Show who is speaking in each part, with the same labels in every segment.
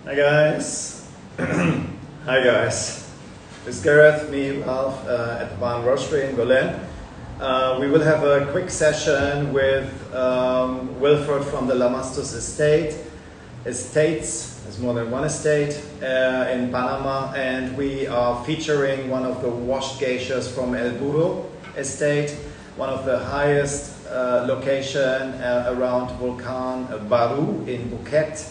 Speaker 1: Hi guys. Hi guys. It's Gareth, me, Ralph, at the Barn Roastery in Berlin. We will have a quick session with Wilford from the Lamastus Estates. There's more than one estate in Panama, and we are featuring one of the washed geishas from El Burro estate, one of the highest location around Volcan Baru in Phuket.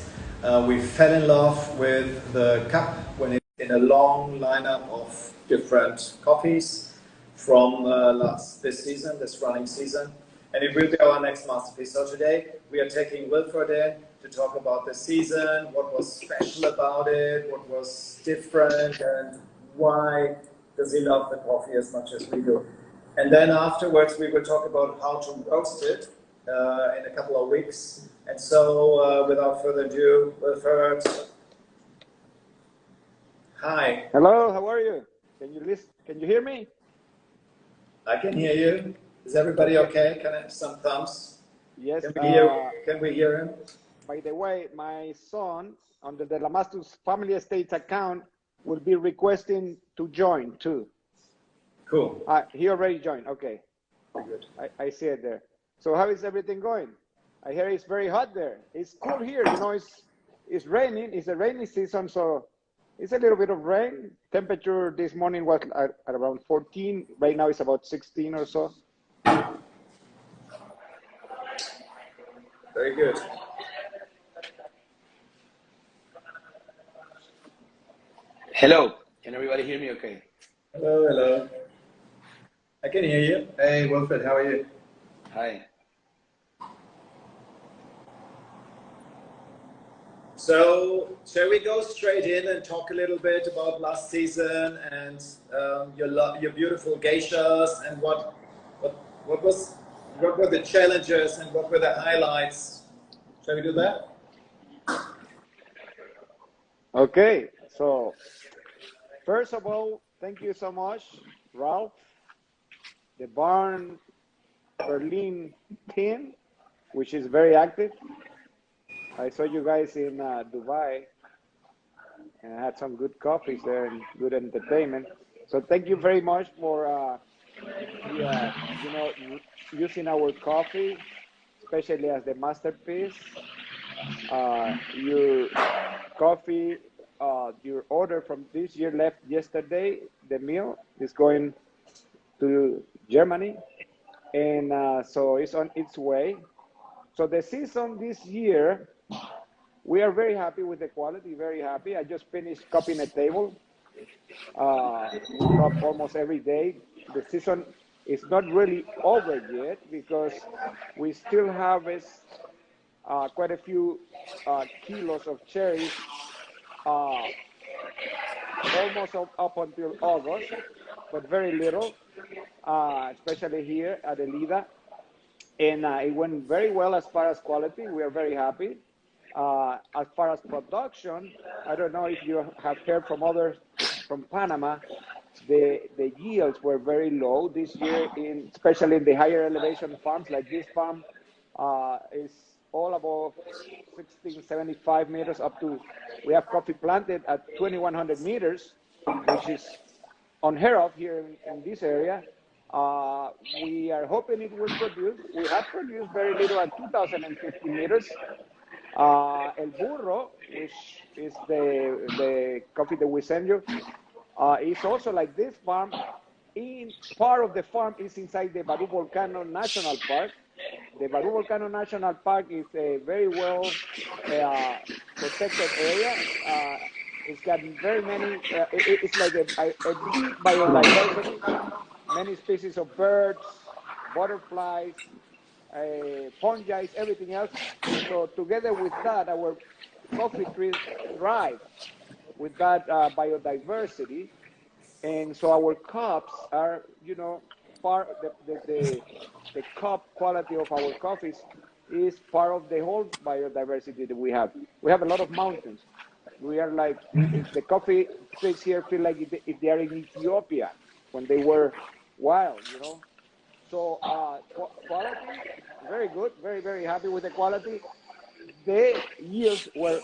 Speaker 1: We fell in love with the cup when it's in a long lineup of different coffees from this running season, and it will be our next masterpiece. So today we are taking Wilford in to talk about the season, what was special about it, what was different, and why does he love the coffee as much as we do. And then afterwards we will talk about how to roast it in a couple of weeks. And so, without further ado, Wilford. Hi.
Speaker 2: Hello, how are you? Can you listen? Can you hear me?
Speaker 1: I can hear you. Is everybody okay? Can I have some thumbs?
Speaker 2: Yes.
Speaker 1: Can we hear him?
Speaker 2: By the way, my son, under the Lamastus Family Estates account, will be requesting to join too.
Speaker 1: Cool.
Speaker 2: He already joined. Okay.
Speaker 1: Good.
Speaker 2: I see it there. So how is everything going? I hear it's very hot there. It's cool here. You know, it's raining. It's a rainy season, so it's a little bit of rain. Temperature this morning was at around 14. Right now it's about 16 or so.
Speaker 1: Very good.
Speaker 3: Hello. Can everybody hear me okay?
Speaker 1: Hello, hello. I can hear you. Hey, Wilford, how are you?
Speaker 3: Hi.
Speaker 1: So, shall we go straight in and talk a little bit about last season and your beautiful geishas and what were the challenges and what were the highlights? Shall we do that?
Speaker 2: Okay. So, first of all, thank you so much, Ralph, the Barn Berlin team, which is very active. I saw you guys in Dubai and I had some good coffees there and good entertainment. So thank you very much for using our coffee, especially as the masterpiece. Your coffee, your order from this year left yesterday. The meal is going to Germany, and so it's on its way. So the season this year, we are very happy with the quality, very happy. I just finished cupping a table. We cup almost every day. The season is not really over yet because we still harvest quite a few kilos of cherries almost up until August, but very little, especially here at Elida. And it went very well as far as quality. We are very happy. As far as production, I don't know if you have heard from others from Panama, the yields were very low this year, especially in the higher elevation farms like this farm is all above 1675 meters up to, we have coffee planted at 2100 meters, which is unheard of here in this area. We are hoping it will produce. We have produced very little at 2050 meters. El Burro, which is the coffee that we send you, is also like this farm. Part of the farm is inside the Baru Volcano National Park. The Baru Volcano National Park is a very well protected area. It's got very many, it's like a big biodiversity, many species of birds, butterflies, fungi, everything else. So together with that, our coffee trees thrive with that biodiversity. And so our cups are, part the cup quality of our coffees is part of the whole biodiversity that we have. We have a lot of mountains. We are like, the coffee trees here feel like if they are in Ethiopia when they were wild, So quality, very good, very, very happy with the quality. the yields were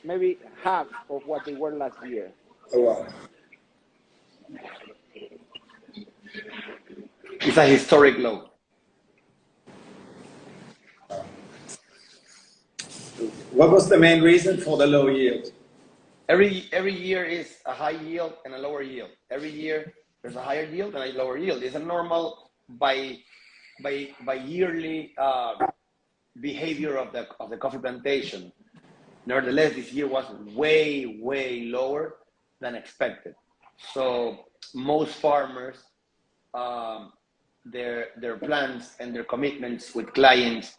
Speaker 2: maybe half of what they were last year.
Speaker 1: Oh, wow.
Speaker 3: It's a historic low.
Speaker 1: What was the main reason for the low yield?
Speaker 3: Every year is a high yield and a lower yield. Every year there's a higher yield and a lower yield. It's a normal by yearly behavior of the coffee plantation. Nevertheless, this year was way lower than expected. So most farmers, their plans and their commitments with clients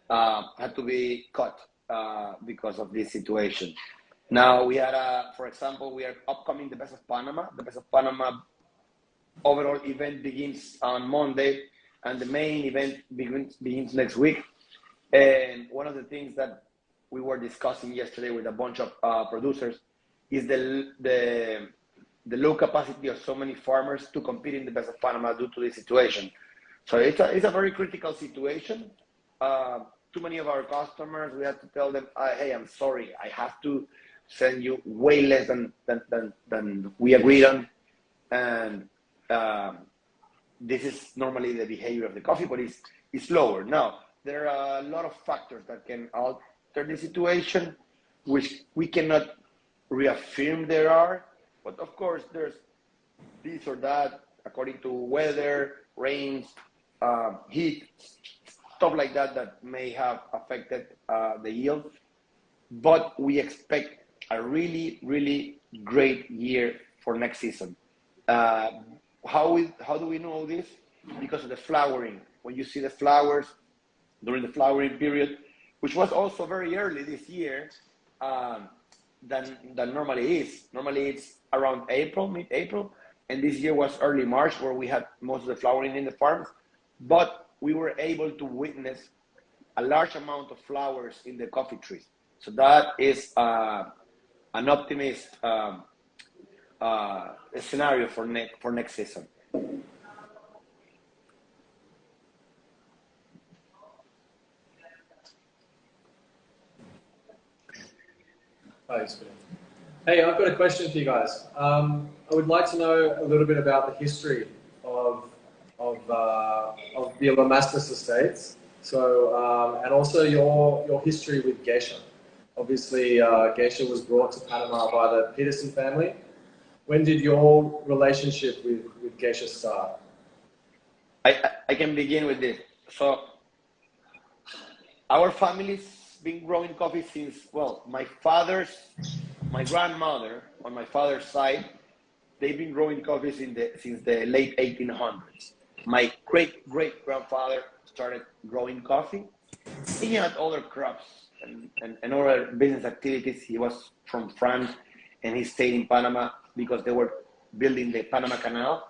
Speaker 3: had to be cut because of this situation. Now we had, for example, we are upcoming the Best of Panama. The Best of Panama overall event begins on Monday, and the main event begins next week. And one of the things that we were discussing yesterday with a bunch of producers is the low capacity of so many farmers to compete in the Best of Panama due to this situation. So it's a very critical situation. Too many of our customers, we had to tell them, hey, I'm sorry, I have to send you way less than we agreed on. And this is normally the behavior of the coffee, but it's lower. Now, there are a lot of factors that can alter the situation, which we cannot reaffirm there are, but of course there's this or that according to weather, rains, heat, stuff like that may have affected the yield. But we expect a really great year for next season. How do we know this? Because of the flowering. When you see the flowers during the flowering period, which was also very early this year than normally is. Normally it's around April, mid-April, and this year was early March where we had most of the flowering in the farms. But we were able to witness a large amount of flowers in the coffee trees. So that is an optimist scenario for next season.
Speaker 4: Thanks, Ben. Hey, I've got a question for you guys. I would like to know a little bit about the history of the Lamastus Estates. So, and also your history with Geisha. Obviously, Geisha was brought to Panama by the Peterson family. When did your relationship with Geisha start?
Speaker 3: I can begin with this. So, our family's been growing coffee since, well, my grandmother on my father's side, they've been growing coffee since the late 1800s. My great-great-grandfather started growing coffee. He had other crops and other business activities. He was from France and he stayed in Panama because they were building the Panama Canal.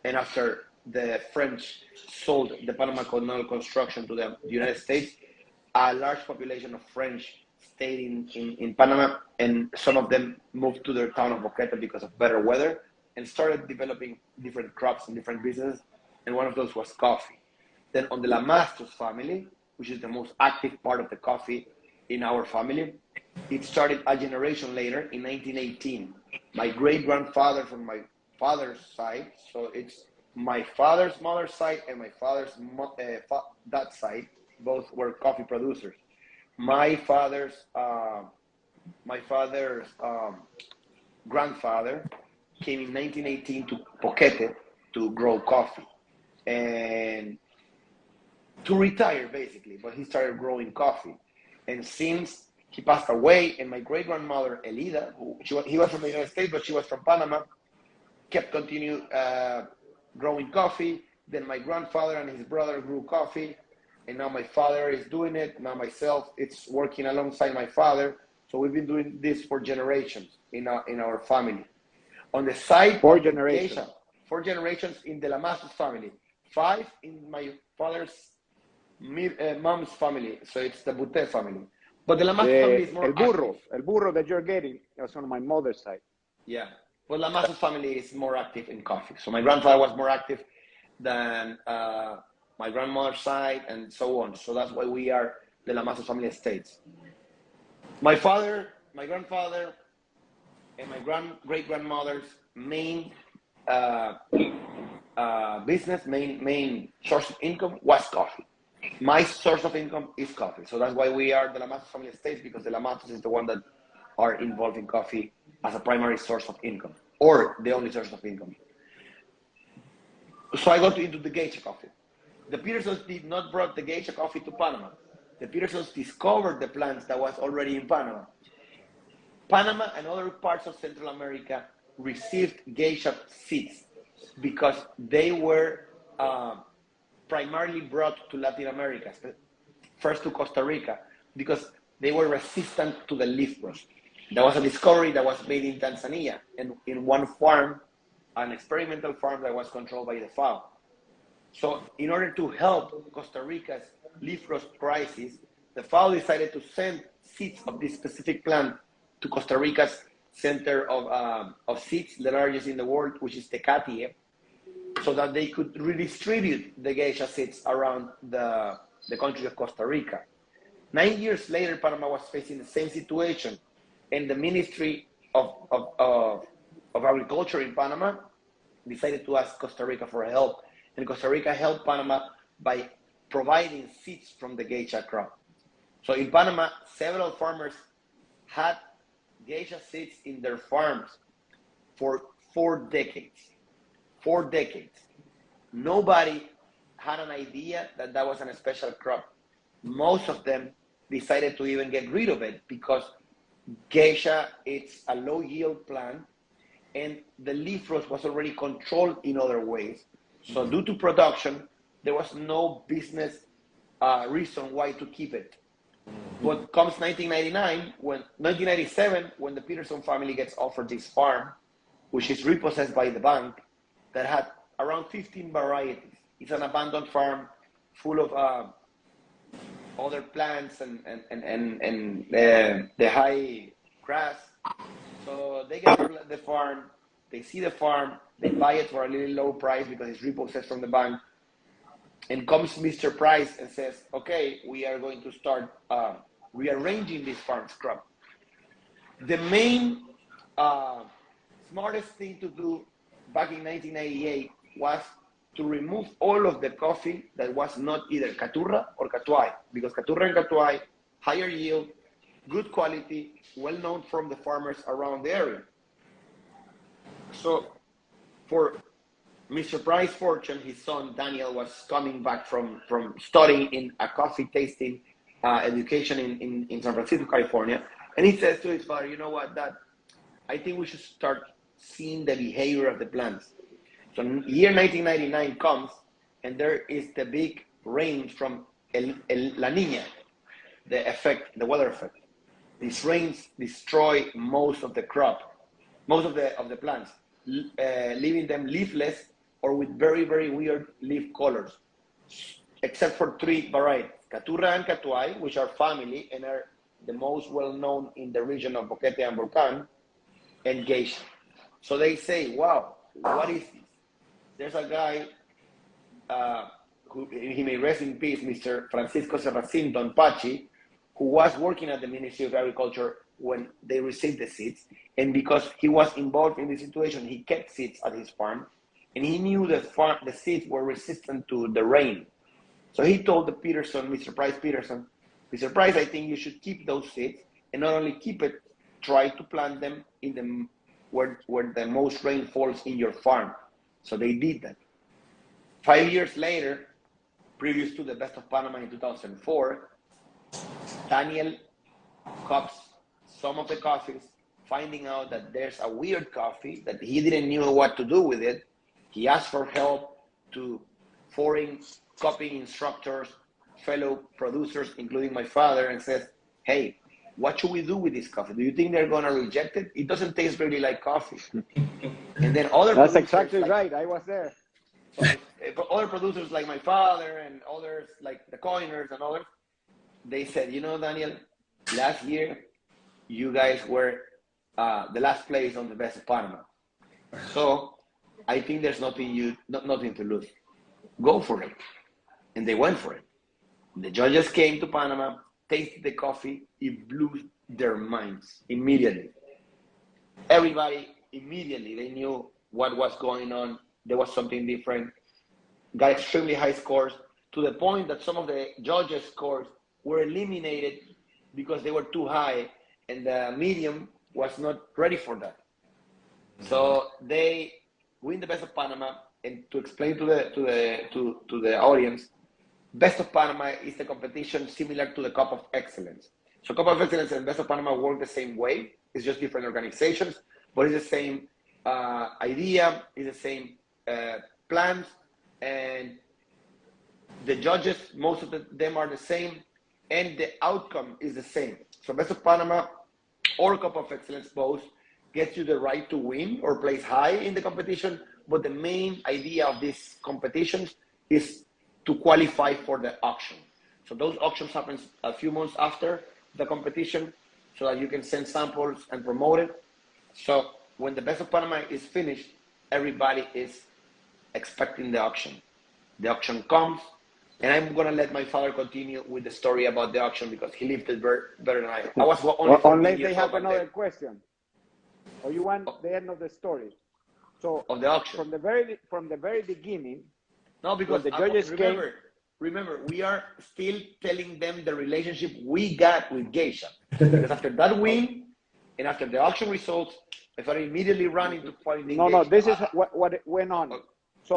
Speaker 3: And after the French sold the Panama Canal construction to the United States, a large population of French stayed in Panama, and some of them moved to their town of Boquete because of better weather and started developing different crops and different businesses, and one of those was coffee. Then on the Lamastus family, which is the most active part of the coffee in our family, it started a generation later in 1918. My great-grandfather from my father's side, so it's my father's mother's side and my father's dad's side, both were coffee producers. My father's grandfather came in 1918 to Boquete to grow coffee and to retire basically, but he started growing coffee. And since he passed away, and my great-grandmother Elida, he was from the United States, but she was from Panama, kept continue growing coffee. Then my grandfather and his brother grew coffee. And now my father is doing it. Now myself, it's working alongside my father. So we've been doing this for generations in our family. On the side,
Speaker 2: 4 generations.
Speaker 3: Geisha, 4 generations in the Lamastus family. 5 in my father's mom's family. So it's the Bute family. But the Lamastus family is more
Speaker 2: El Burro that you're getting, that's on my mother's side.
Speaker 3: Yeah. But Lamastus family is more active in coffee. So my grandfather was more active than my grandmother's side and so on. So that's why we are the Lamastus Family Estates. My father, my grandfather, and my great-grandmother's main business, main source of income was coffee. My source of income is coffee. So that's why we are the Lamastus Family Estates, because the Lamastus is the one that are involved in coffee as a primary source of income, or the only source of income. So I got into the Geisha coffee. The Petersons did not bring the Geisha coffee to Panama. The Petersons discovered the plants that was already in Panama. Panama and other parts of Central America received Geisha seeds because they were primarily brought to Latin America, first to Costa Rica, because they were resistant to the leaf rust. That was a discovery that was made in Tanzania, and in one farm, an experimental farm that was controlled by the FAO. So in order to help Costa Rica's leaf rust crisis, the FAO decided to send seeds of this specific plant to Costa Rica's center of seeds, the largest in the world, which is Tecate, so that they could redistribute the Geisha seeds around the country of Costa Rica. 9 years later, Panama was facing the same situation, and the Ministry of Agriculture in Panama decided to ask Costa Rica for help, and Costa Rica helped Panama by providing seeds from the Geisha crop. So in Panama, several farmers had Geisha seeds in their farms for 4 decades. 4 decades. Nobody had an idea that that was a special crop. Most of them decided to even get rid of it because Geisha, it's a low yield plant, and the leaf rust was already controlled in other ways. So due to production, there was no business reason why to keep it. But comes 1997, when the Peterson family gets offered this farm, which is repossessed by the bank, that had around 15 varieties. It's an abandoned farm full of other plants and the high grass. So they get the farm, they see the farm, they buy it for a little low price because it's repossessed from the bank. And comes Mr. Price and says, okay, we are going to start rearranging this farm's crop. The main smartest thing to do back in 1998 was to remove all of the coffee that was not either Caturra or Catuay, because Caturra and Catuay, higher yield, good quality, well known from the farmers around the area. So for Mr. Price's fortune, his son Daniel was coming back from studying in a coffee tasting education in San Francisco, California. And he says to his father, you know what, Dad, I think we should start seeing the behavior of the plants. So year 1999 comes, and there is the big rain from La Niña, the weather effect. These rains destroy most of the crop, most of the plants, leaving them leafless or with very, very weird leaf colors, except for 3 varieties, Caturra and Catuay, which are family and are the most well-known in the region of Boquete and Volcan, and Geisha. So they say, wow, what is this? There's a guy, who he may rest in peace, Mr. Francisco Serracin Don Pachi, who was working at the Ministry of Agriculture when they received the seeds. And because he was involved in the situation, he kept seeds at his farm. And he knew the seeds were resistant to the rain. So he told the Peterson, Mr. Peterson, Mr. Price, I think you should keep those seeds, and not only keep it, try to plant them in the where the most rain falls in your farm. So they did that. 5 years later, previous to the Best of Panama in 2004, Daniel cups some of the coffees, finding out that there's a weird coffee that he didn't know what to do with it. He asked for help to foreign cupping instructors, fellow producers, including my father, and says, hey, what should we do with this coffee? Do you think they're going to reject it? It doesn't taste really like coffee. And then other
Speaker 2: That's exactly right. I was there.
Speaker 3: So, other producers like my father and others like the Coiners and others, they said, you know, Daniel, last year you guys were the last place on the Best of Panama. So I think there's nothing to lose. Go for it. And they went for it. The judges came to Panama. tasted the coffee, it blew their minds immediately. Everybody immediately, they knew what was going on. There was something different. Got extremely high scores, to the point that some of the judges' scores were eliminated because they were too high and the medium was not ready for that. So they win the Best of Panama. And to explain to the audience, Best of Panama is the competition similar to the Cup of Excellence. So Cup of Excellence and Best of Panama work the same way. It's just different organizations, but it's the same idea, it's the same plans, and the judges, most of them are the same, and the outcome is the same. So Best of Panama or Cup of Excellence both gets you the right to win or place high in the competition, but the main idea of these competitions is to qualify for the auction. So those auctions happen a few months after the competition so that you can send samples and promote it. So when the Best of Panama is finished, everybody is expecting the auction. The auction comes, and I'm gonna let my father continue with the story about the auction because he lived it better than I. I was only
Speaker 2: unless they have another question, or you want the end of the story. So
Speaker 3: of the auction
Speaker 2: from the very beginning.
Speaker 3: No, because
Speaker 2: the judges
Speaker 3: remember, we are still telling them the relationship we got with Geisha. Because after that win, and after the auction results, I started immediately running to finding Geisha.
Speaker 2: No, this is what went on. So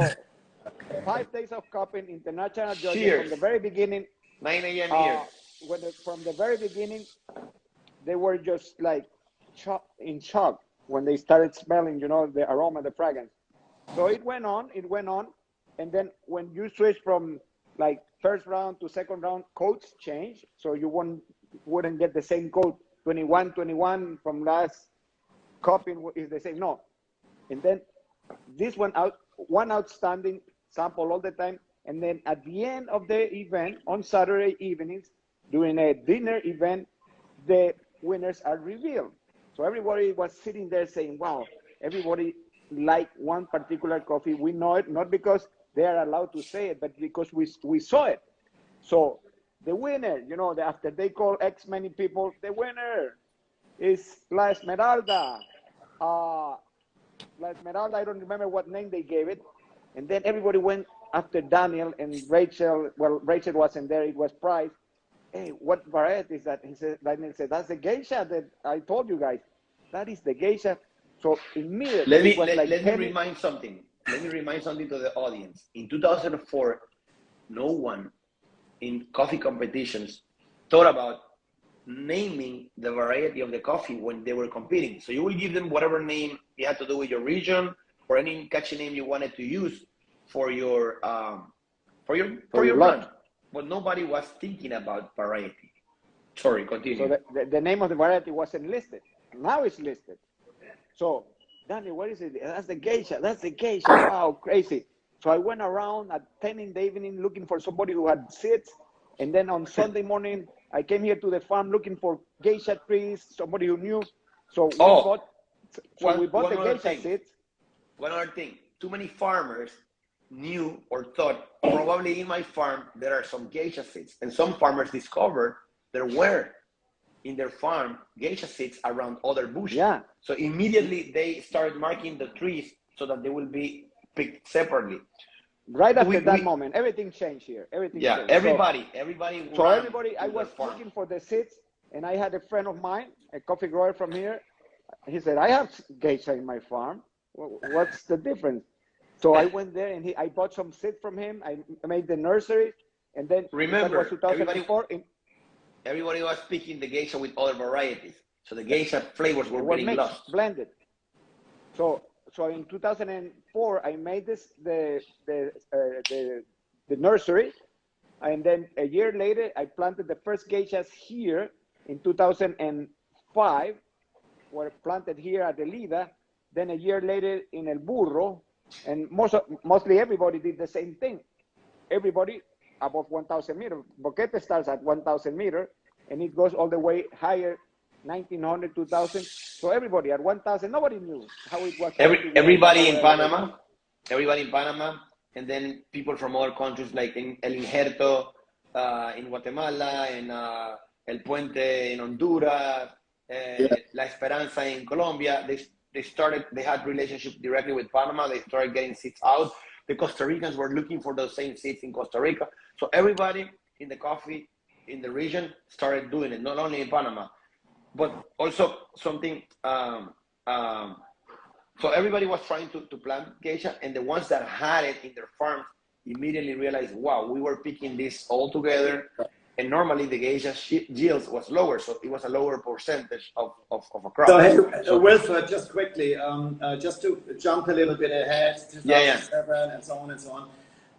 Speaker 2: 5 days of cupping, international judges.
Speaker 3: Cheers.
Speaker 2: From the very beginning.
Speaker 3: 9 a.m. here.
Speaker 2: From the very beginning, they were just like in shock when they started smelling, the aroma, the fragrance. So it went on. And then when you switch from like first round to second round, codes change. So you wouldn't get the same code. 21 from last cupping is the same. No. And then this one outstanding sample all the time. And then at the end of the event, on Saturday evenings, during a dinner event, the winners are revealed. So everybody was sitting there saying, wow, everybody liked one particular coffee. We know it, not because they are allowed to say it, but because we saw it. So the winner, after they call X many people, the winner is La Esmeralda. La Esmeralda, I don't remember what name they gave it. And then everybody went after Daniel and Rachel. Well, Rachel wasn't there, it was Price. Hey, what variety is that? Daniel said, that's the Geisha that I told you guys. That is the Geisha. So immediately,
Speaker 3: let me remind something. Let me remind something to the audience. In 2004, no one in coffee competitions thought about naming the variety of the coffee when they were competing. So you will give them whatever name you had to do with your region or any catchy name you wanted to use for your brand. But nobody was thinking about variety. Sorry, continue.
Speaker 2: So the name of the variety wasn't listed. Now it's listed. So, Danny, what is it? That's the Geisha. That's the Geisha. Wow, crazy. So I went around at 10 in the evening looking for somebody who had seeds. And then on Sunday morning, I came here to the farm looking for Geisha trees, somebody who knew. So we bought the Geisha seeds.
Speaker 3: One other thing. Too many farmers knew or thought, probably in my farm, there are some Geisha seeds. And some farmers discovered there were in their farm Geisha seeds around other bushes.
Speaker 2: Yeah.
Speaker 3: So immediately they started marking the trees so that they will be picked separately.
Speaker 2: Right after that moment, everything changed here. Everything changed.
Speaker 3: Everybody.
Speaker 2: I was looking for the seeds, and I had a friend of mine, a coffee grower from here. He said, I have Geisha in my farm. What's the difference? So I went there and I bought some seeds from him. I made the nursery, and then
Speaker 3: remember,
Speaker 2: that was 2004.
Speaker 3: Everybody was picking the Geisha with other varieties, so the Geisha flavors were getting
Speaker 2: mixed,
Speaker 3: lost.
Speaker 2: Blended. So in 2004, I made the nursery, and then a year later, I planted the first Geishas here in 2005. Were planted here at Elida. Then a year later in El Burro, and mostly everybody did the same thing. Everybody above 1,000 meters. Boquete starts at 1,000 meters, and it goes all the way higher, 1,900, 2,000. So everybody at 1,000, nobody knew how it was.
Speaker 3: Everybody in Panama, and then people from other countries like in El Injerto, in Guatemala, and El Puente in Honduras, La Esperanza in Colombia. They had relationship directly with Panama. They started getting seeds out. The Costa Ricans were looking for those same seeds in Costa Rica. So everybody in the coffee in the region started doing it, not only in Panama, but also something. So everybody was trying to plant geisha, and the ones that had it in their farms immediately realized, wow, we were picking this all together. And normally the geisha yields was lower, so it was a lower percentage of a crop.
Speaker 1: So, hey, Wilford, just quickly, just to jump a little bit ahead, 2007 and so on and so on.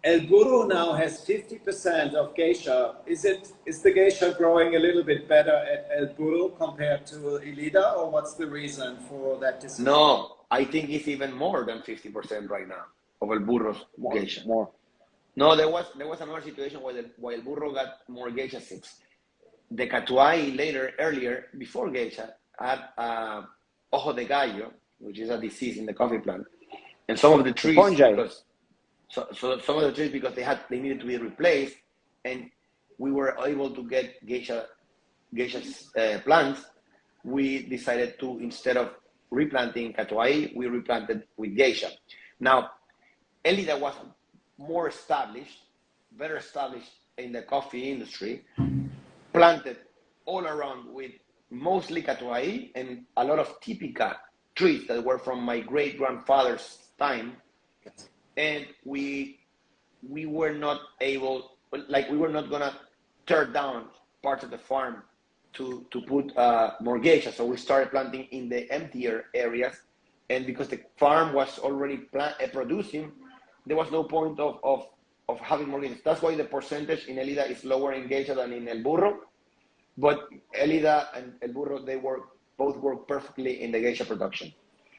Speaker 1: El Burro now has 50% of geisha. Is the geisha growing a little bit better at El Burro compared to Elida, or what's the reason for that decision?
Speaker 3: No, I think it's even more than 50% right now of El Burro's geisha.
Speaker 2: More.
Speaker 3: No, there was another situation where El Burro got more geisha seeds. The Catuai earlier, before geisha, had ojo de gallo, which is a disease in the coffee plant, and some of the trees because they needed to be replaced, and we were able to get geisha plants. We decided to, instead of replanting Catuai, we replanted with geisha. Now, Elida was more established, better established in the coffee industry, planted all around with mostly Catuai and a lot of typica trees that were from my great-grandfather's time. And we were not able, we were not gonna tear down parts of the farm to put more geisha. So we started planting in the emptier areas, and because the farm was already producing, there was no point of having more geisha. That's why the percentage in Elida is lower in geisha than in El Burro. But Elida and El Burro, both work perfectly in the geisha production.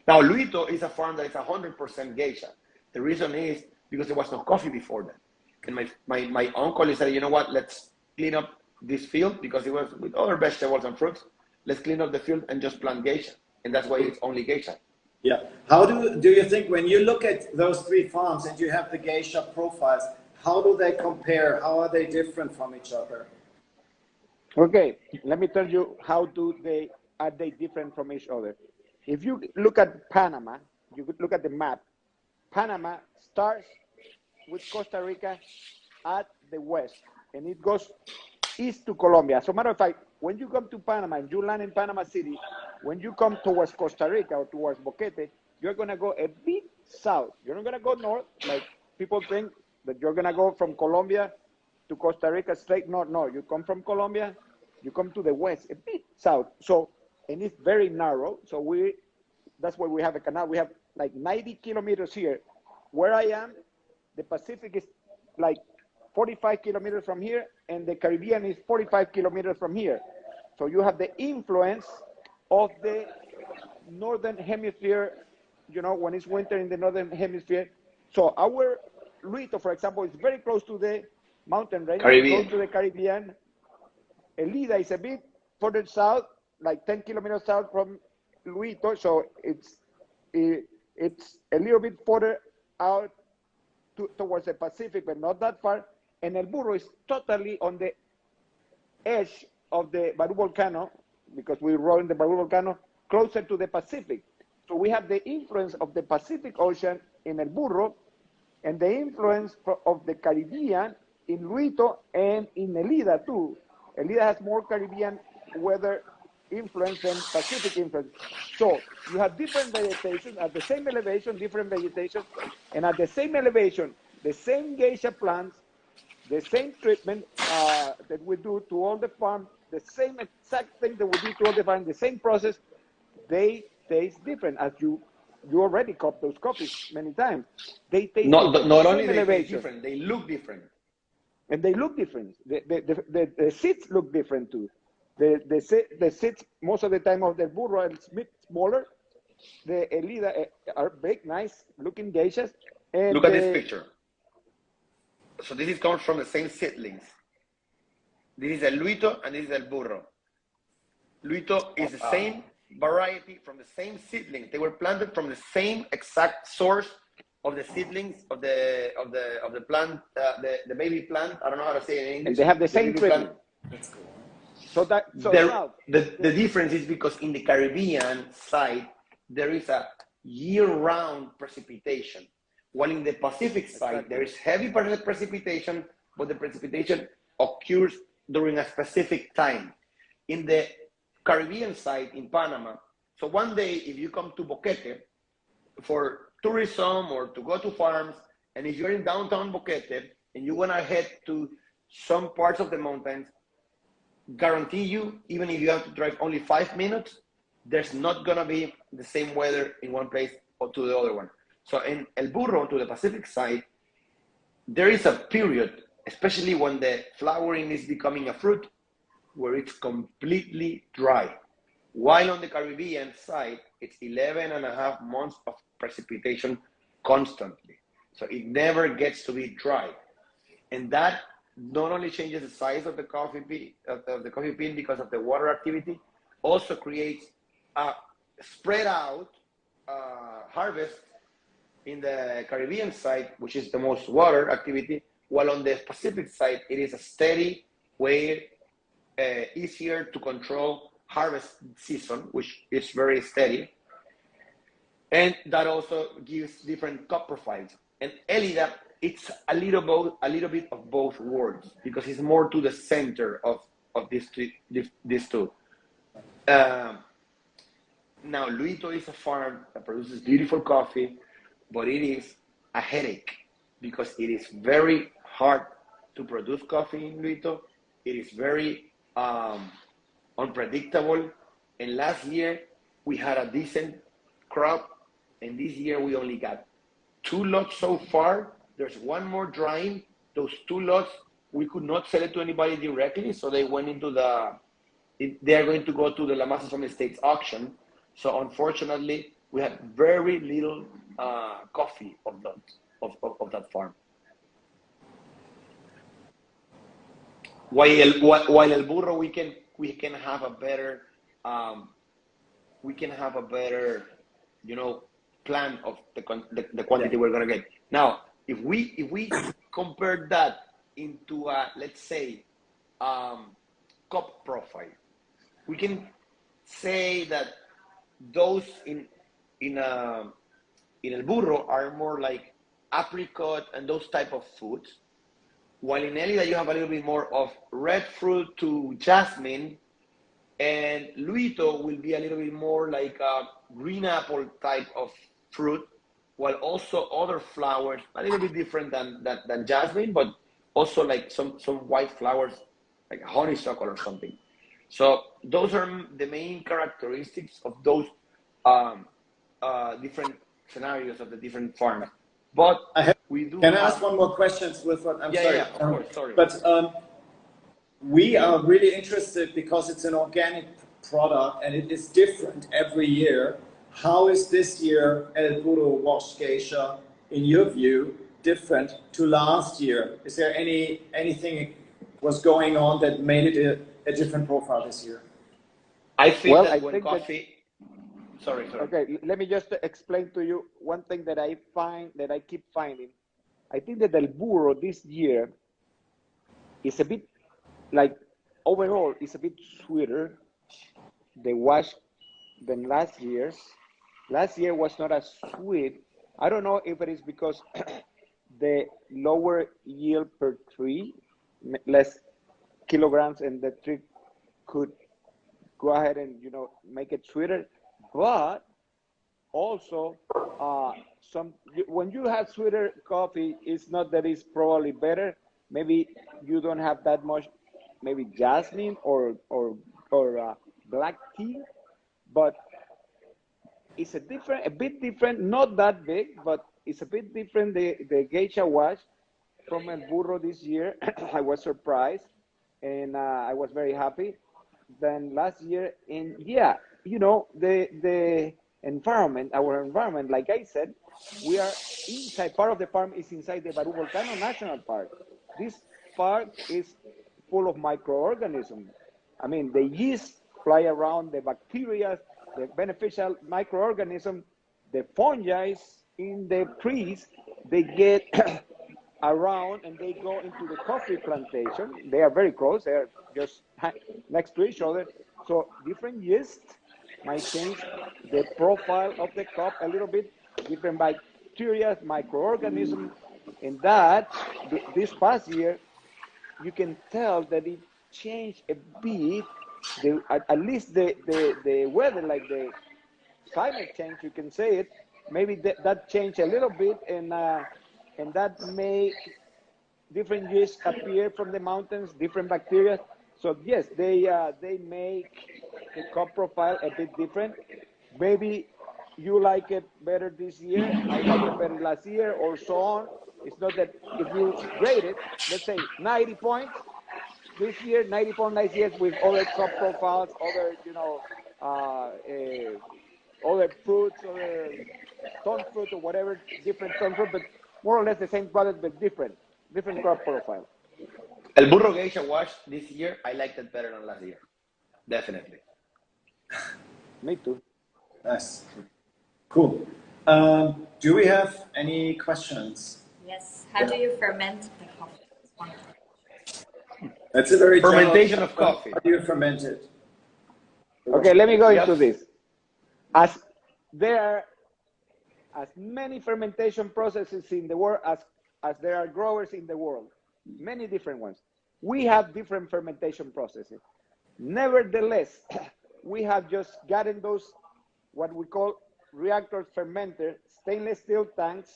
Speaker 3: Now, Luito is a farm that is 100% geisha. The reason is because there was no coffee before that. And my uncle said, you know what, let's clean up this field because it was with other vegetables and fruits. Let's clean up the field and just plant geisha. And that's why it's only geisha.
Speaker 1: Yeah. How do you think, when you look at those three farms and you have the geisha profiles, how do they compare? How are they different from each other?
Speaker 2: Okay, let me tell you are they different from each other. If you look at Panama, you could look at the map. Panama starts with Costa Rica at the west, and it goes east to Colombia. As a matter of fact, when you come to Panama and you land in Panama City, when you come towards Costa Rica or towards Boquete, you're going to go a bit south. You're not going to go north, like people think that you're going to go from Colombia to Costa Rica straight north. No, you come from Colombia, you come to the west, a bit south. So, and it's very narrow. So that's why we have a canal. We have like 90 kilometers here. Where I am, the Pacific is like 45 kilometers from here, and the Caribbean is 45 kilometers from here. So you have the influence of the northern hemisphere, you know, when it's winter in the northern hemisphere. So our Luito, for example, is very close to the mountain range, close to the Caribbean. Elida is a bit further south, like 10 kilometers south from Luito, so it's a little bit further out towards the Pacific, but not that far. And El Burro is totally on the edge of the Barú Volcano, because we roll in the Barú Volcano, closer to the Pacific. So we have the influence of the Pacific Ocean in El Burro, and the influence of the Caribbean in Luito and in Elida too. Elida has more Caribbean weather influence than Pacific influence. So you have different vegetation at the same elevation, different vegetation, and at the same elevation, the same geisha plants, the same treatment that we do to all the farm, the same exact thing that we do to all the farm, the same process, they taste different. As you already cupped those coffees many times. They taste different.
Speaker 3: Not only they taste different, they look different.
Speaker 2: And they look different. The seeds look different too. The seeds most of the time of the Burro are smaller. The Elida are big, nice looking geishas. And
Speaker 3: look at this picture. So this comes from the same seedlings. This is El Luito and this is El Burro. Luito is the same variety from the same seedlings. They were planted from the same exact source of the seedlings of the plant, the baby plant. I don't know how to say it in English.
Speaker 2: And they have the same treatment.
Speaker 1: That's cool.
Speaker 2: So that so
Speaker 3: There,
Speaker 2: now
Speaker 3: the difference is because in the Caribbean side, there is a year-round precipitation, while in the Pacific side, there is heavy precipitation, but the precipitation occurs during a specific time. In the Caribbean side, in Panama, so one day, if you come to Boquete for tourism or to go to farms, and if you're in downtown Boquete and you want to head to some parts of the mountains, guarantee you, even if you have to drive only 5 minutes, there's not going to be the same weather in one place or to the other one. So in El Burro, to the Pacific side, there is a period, especially when the flowering is becoming a fruit, where it's completely dry. While on the Caribbean side, it's 11 and a half months of precipitation constantly. So it never gets to be dry. And that not only changes the size of the coffee bean because of the water activity, also creates a spread out harvest in the Caribbean side, which is the most water activity, while on the Pacific side, it is a steady way, easier to control harvest season, which is very steady. And that also gives different cup profiles. And Elida, it's a little bit of both worlds because it's more to the center of these two. Now, Luito is a farm that produces beautiful coffee, but it is a headache because it is very hard to produce coffee in Luito. It is very unpredictable. And last year we had a decent crop, and this year we only got 2 lots so far. There's one more drying. Those 2 lots, we could not sell it to anybody directly, so they went into they are going to go to the Lamastus Family Estates auction. So unfortunately, we had very little coffee of that farm. While El Burro, we can have a better plan of the quantity we're gonna get. Now, if we compare that into a, let's say, cup profile, we can say that those in El Burro are more like apricot and those type of foods, while in Elida you have a little bit more of red fruit to jasmine, and Luito will be a little bit more like a green apple type of fruit, while also other flowers, a little bit different than jasmine, but also like some white flowers, like honeysuckle or something. So those are the main characteristics of those different scenarios of the different farmers. But
Speaker 1: Can I ask one more question, Wilford? I'm sorry.
Speaker 3: Yeah, of course, sorry.
Speaker 1: But we are really interested because it's an organic product and it is different every year. How is this year El Burro washed geisha, in your view, different to last year? Is there anything was going on that made it a different profile this year?
Speaker 3: I think that when coffee... Sorry.
Speaker 2: Okay, let me just explain to you one thing that I keep finding. I think that El Burro this year is a bit, like, overall, it's a bit sweeter, the wash, than last year. Last year was not as sweet. I don't know if it is because the lower yield per tree, less kilograms, and the tree could go ahead and, make it sweeter. But also, when you have sweeter coffee, it's not that it's probably better. Maybe you don't have that much, maybe jasmine or black tea, but it's a bit different, not that big, but it's a bit different. The geisha wash from El Burro this year, I was surprised, and I was very happy than last year. And yeah, the environment, our environment, like I said, we are inside, part of the farm is inside the Barú Volcano National Park. This park is full of microorganisms. I mean, the yeast fly around, the bacteria, the beneficial microorganism, the fungi in the trees, they get around and they go into the coffee plantation. They are very close. They are just next to each other. So different yeast might change the profile of the cup a little bit, different bacteria, microorganisms, and that this past year, you can tell that it changed a bit, at least the weather, like the climate change, you can say it, maybe that changed a little bit, and that make different yeast appear from the mountains, different bacteria. So yes, they make the cup profile a bit different. Maybe you like it better this year, I like it better last year, or so on. It's not that if you grade it, let's say 90 points this year, 90 points next year with other cup profiles, other, other fruits, other stone fruit or whatever, different stone fruit, but more or less the same product, but different crop profile.
Speaker 3: El Burro Geisha wash this year, I liked it better than last year. Definitely.
Speaker 2: Me too.
Speaker 1: Nice. Cool. Do we have any questions?
Speaker 5: Yes. How do you ferment the coffee?
Speaker 1: That's a very
Speaker 3: fermentation of coffee.
Speaker 1: How do you ferment it?
Speaker 2: Okay, let me go into this. As there are as many fermentation processes in the world as there are growers in the world, many different ones. We have different fermentation processes. Nevertheless, we have just gotten those, what we call reactor fermenter, stainless steel tanks.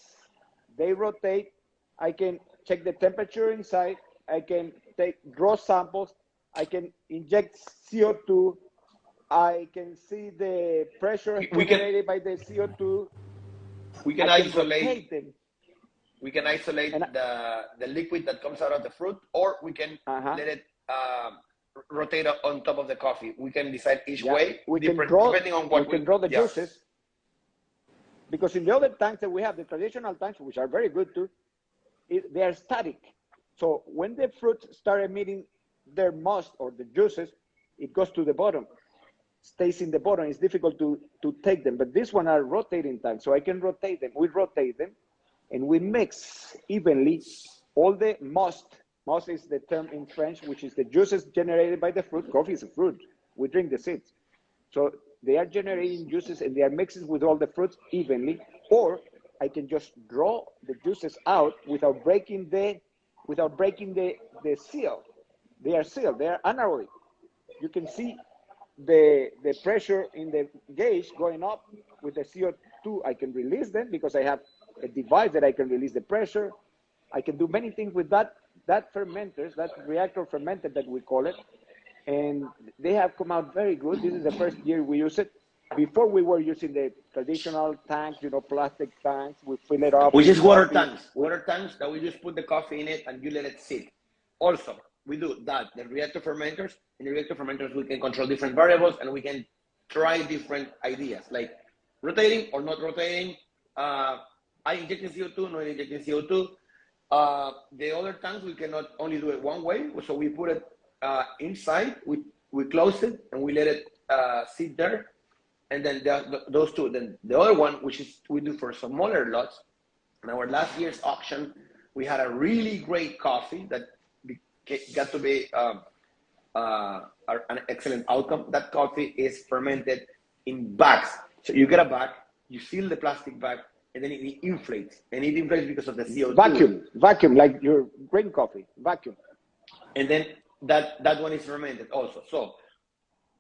Speaker 2: They rotate. I can check the temperature inside. I can draw samples. I can inject CO2. I can see the pressure generated by the CO2.
Speaker 3: We can isolate. We can isolate
Speaker 2: and
Speaker 3: the liquid that comes out of the fruit, or we can let it rotate on top of the coffee. We can decide each way, depending on what
Speaker 2: we can draw the juices. Because in the other tanks that we have, the traditional tanks, which are very good too, they are static. So when the fruit start emitting their must or the juices, it goes to the bottom, stays in the bottom. It's difficult to take them. But this one are rotating tanks, so I can rotate them. We rotate them, and we mix evenly all the must. Must is the term in French, which is the juices generated by the fruit. Coffee is a fruit. We drink the seeds. So they are generating juices and they are mixing with all the fruits evenly, or I can just draw the juices out without breaking the seal. They are sealed, they are anaerobic. You can see the pressure in the gauge going up with the CO2. I can release them because I have a device that I can release the pressure. I can do many things with that fermenters, that reactor fermenter that we call it. And they have come out very good. This is the first year we use it. Before we were using the traditional tanks, plastic tanks. We fill it up.
Speaker 3: Which is water tanks. Water tanks that we just put the coffee in it and you let it sit. Also, we do that. The reactor fermenters. In the reactor fermenters, we can control different variables and we can try different ideas, like rotating or not rotating. I injecting CO2, not injecting CO2. The other tanks, we cannot only do it one way. So we put it inside, we close it and we let it sit there, and then those two. Then the other one, which is we do for smaller lots. In our last year's auction, we had a really great coffee that got to be an excellent outcome. That coffee is fermented in bags. So you get a bag, you seal the plastic bag, and then it inflates. And it inflates because of the CO2.
Speaker 2: Vacuum, like your green coffee, vacuum.
Speaker 3: And then that one is fermented also. So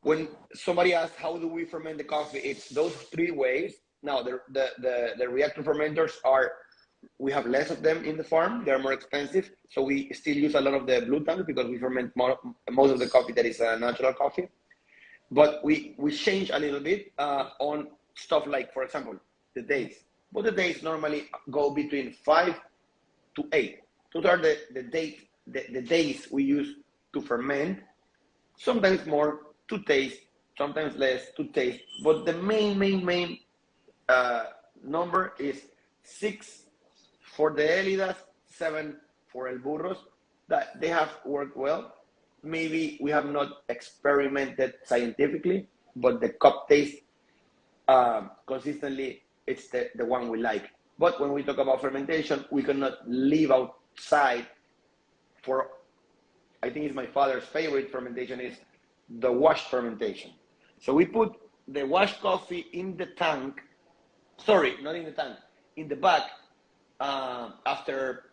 Speaker 3: when somebody asks how do we ferment the coffee, it's those three ways. Now the reactor fermenters we have less of them in the farm. They're more expensive, so we still use a lot of the blue tanks because we ferment most of the coffee that is natural coffee. But we change a little bit on stuff like, for example, the days. But the days normally go between 5 to 8. Those are the days we use to ferment. Sometimes more to taste, sometimes less to taste. But the main number is 6 for the Elidas, 7 for El Burros. That they have worked well. Maybe we have not experimented scientifically, but the cup taste consistently, it's the one we like. But when we talk about fermentation, we cannot leave out side for, I think it's my father's favorite fermentation, is the washed fermentation. So we put the washed coffee in the tank, sorry, not in the tank, in the bag, after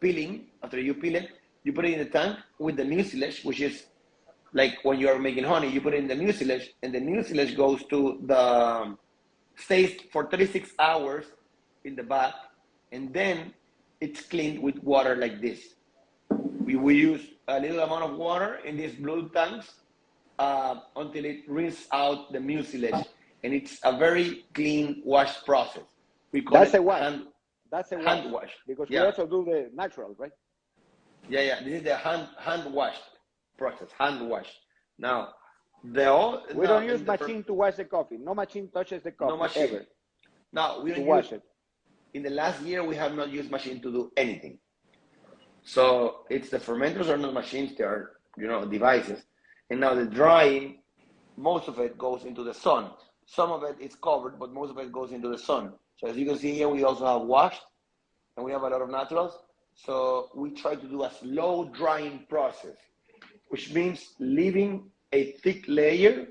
Speaker 3: peeling, after you peel it, you put it in the tank with the mucilage, which is like when you are making honey, you put it in the mucilage, and the mucilage goes to the, stays for 36 hours in the bag, and then it's cleaned with water like this. We use a little amount of water in these blue tanks until it rinses out the mucilage, and it's a very clean wash process. We call
Speaker 2: That's
Speaker 3: it
Speaker 2: a wash.
Speaker 3: hand wash.
Speaker 2: Because
Speaker 3: yeah.
Speaker 2: we also do the natural, right?
Speaker 3: Yeah. This is the hand wash process. Hand wash. Now,
Speaker 2: we don't use machine to wash the coffee. No machine touches the coffee.
Speaker 3: No machine.
Speaker 2: Ever.
Speaker 3: No, we don't
Speaker 2: wash it.
Speaker 3: In the last year, we have not used machine to do anything. So it's the fermenters are not machines; they are, devices. And now the drying, most of it goes into the sun. Some of it is covered, but most of it goes into the sun. So as you can see here, we also have washed, and we have a lot of naturals. So we try to do a slow drying process, which means leaving a thick layer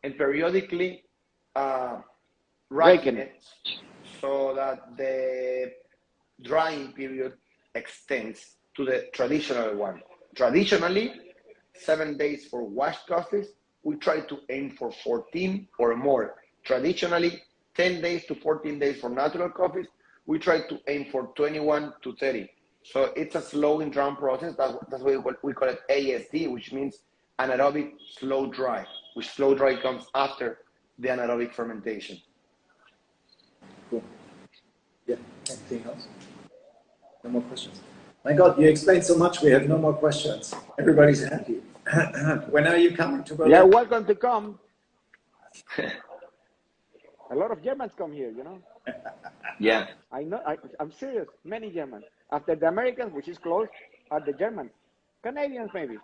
Speaker 3: and periodically raking it so that the drying period extends to the traditional one. Traditionally, 7 days for washed coffees. We try to aim for 14 or more. Traditionally, 10 days to 14 days for natural coffees. We try to aim for 21 to 30. So it's a slow and dry process. That's why we call it ASD, which means anaerobic slow dry, which slow dry comes after the anaerobic fermentation.
Speaker 1: Cool. Yeah, anything else? No more questions. My God, you explained so much, we have no more questions. Everybody's happy. When are you coming to Berlin?
Speaker 2: Yeah, welcome to come. A lot of Germans come here,
Speaker 3: Yeah.
Speaker 2: I know, I'm serious, many Germans. After the Americans, which is close, are the Germans. Canadians, maybe.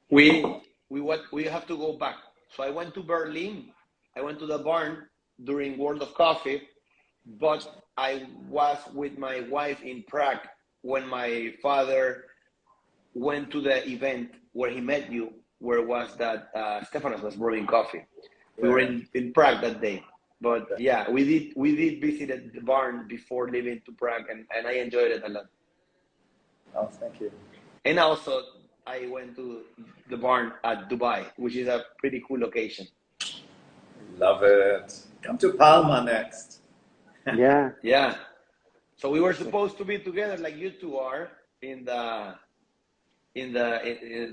Speaker 3: We have to go back. So I went to Berlin. I went to the barn during World of Coffee, but I was with my wife in Prague when my father went to the event where he met you, where it was that Stefanos was brewing coffee. We were in Prague that day. But yeah, we did visit the barn before leaving to Prague, and I enjoyed it a lot.
Speaker 1: Oh, thank you.
Speaker 3: And also, I went to the barn at Dubai, which is a pretty cool location.
Speaker 1: Love it. Come to Palma next.
Speaker 2: Yeah.
Speaker 3: Yeah. So we were supposed to be together like you two are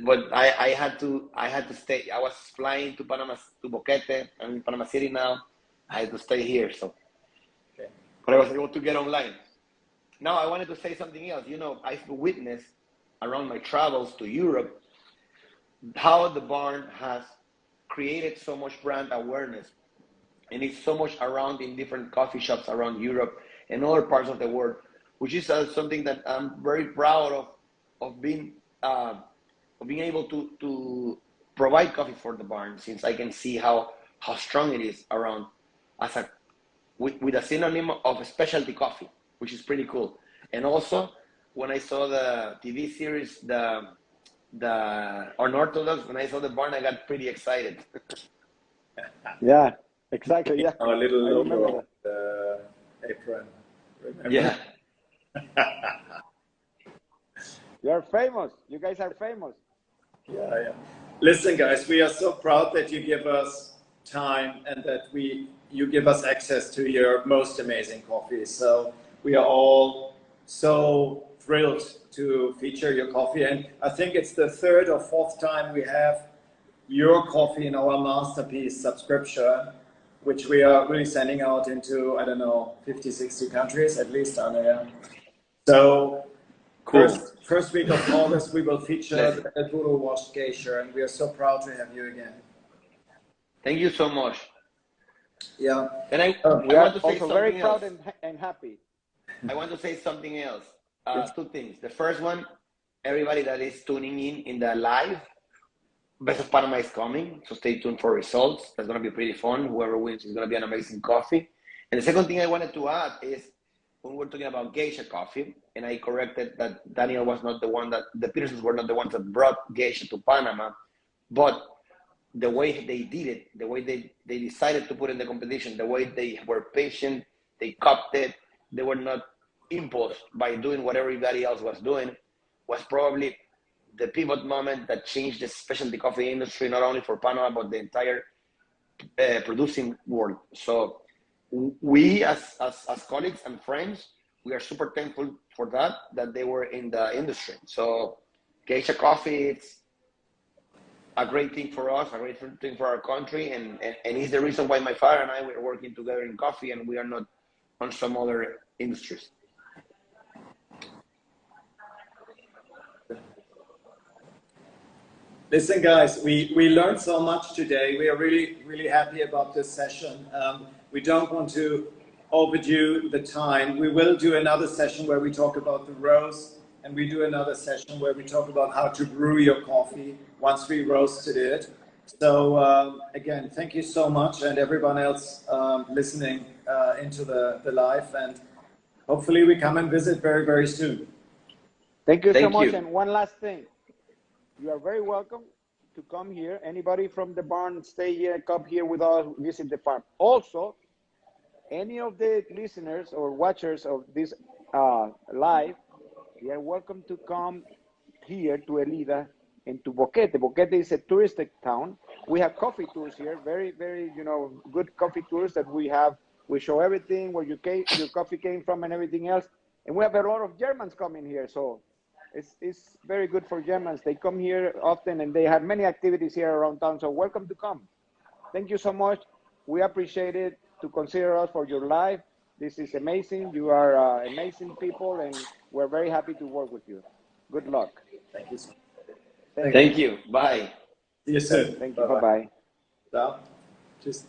Speaker 3: but I had to stay. I was flying to Panama, to Boquete. I'm in Panama City now. I had to stay here, so.
Speaker 1: Okay.
Speaker 3: But I was able to get online. Now I wanted to say something else. I've witnessed around my travels to Europe how the barn has created so much brand awareness, and it's so much around in different coffee shops around Europe and other parts of the world, which is something that I'm very proud of being able to provide coffee for the barn, since I can see how strong it is around with a synonym of specialty coffee, which is pretty cool. And also, when I saw the TV series, the Unorthodox, when I saw the barn, I got pretty excited.
Speaker 2: Yeah, exactly. Yeah.
Speaker 1: Our little
Speaker 2: I remember
Speaker 1: logo on the apron. Remember?
Speaker 3: Yeah.
Speaker 2: You're famous. You guys are famous.
Speaker 1: Yeah. Listen, guys, we are so proud that you give us time and that you give us access to your most amazing coffee. So we are all so thrilled to feature your coffee, and I think it's the third or fourth time we have your coffee in our masterpiece subscription, which we are really sending out into, I don't know, 50, 60 countries at least, Anna. So
Speaker 3: Cool.
Speaker 1: First week of August, we will feature the El Burro washed geisha, and we are so proud to have you again.
Speaker 3: Thank you so much.
Speaker 1: Yeah.
Speaker 3: And I
Speaker 2: We are
Speaker 3: want to say
Speaker 2: also
Speaker 3: something
Speaker 2: very
Speaker 3: else.
Speaker 2: proud and happy.
Speaker 3: I want to say something else.
Speaker 1: Yes.
Speaker 3: Two things. The first one, everybody that is tuning in the live, Best of Panama is coming, so stay tuned for results. That's going to be pretty fun. Whoever wins is going to be an amazing coffee. And the second thing I wanted to add is when we were talking about geisha coffee, and I corrected that Daniel was not the one that, the Petersons were not the ones that brought geisha to Panama, but the way they did it, the way they decided to put in the competition, the way they were patient, they copped it, they were not impulsed by doing what everybody else was doing, was probably the pivot moment that changed the specialty coffee industry, not only for Panama, but the entire producing world. So we as colleagues and friends, we are super thankful for that they were in the industry. So geisha coffee, it's a great thing for us, a great thing for our country, and it's the reason why my father and I were working together in coffee, and we are not on some other industries.
Speaker 1: Listen, guys, we learned so much today. We are really happy about this session. We don't want to overdo the time. We will do another session where we talk about the roast, and we do another session where we talk about how to brew your coffee once we roasted it. So again, thank you so much, and everyone else listening into the live, and hopefully we come and visit very soon.
Speaker 2: Thank you so much. And one last thing. You are very welcome to come here. Anybody from the barn, stay here, come here with us, visit the farm. Also, any of the listeners or watchers of this live, you are welcome to come here to Elida and to Boquete. Boquete is a touristic town. We have coffee tours here, very good coffee tours that we have. We show everything, where your coffee came from and everything else. And we have a lot of Germans coming here, so it's very good for Germans. They come here often, and they have many activities here around town. So welcome to come. Thank you so much. We appreciate it to consider us for your life. This is amazing. You are amazing people, and we're very happy to work with you. Good luck.
Speaker 1: Thank you.
Speaker 3: Thank you. Bye.
Speaker 1: See you soon.
Speaker 2: Thank you. Bye-bye.
Speaker 1: Ciao. Tschüss.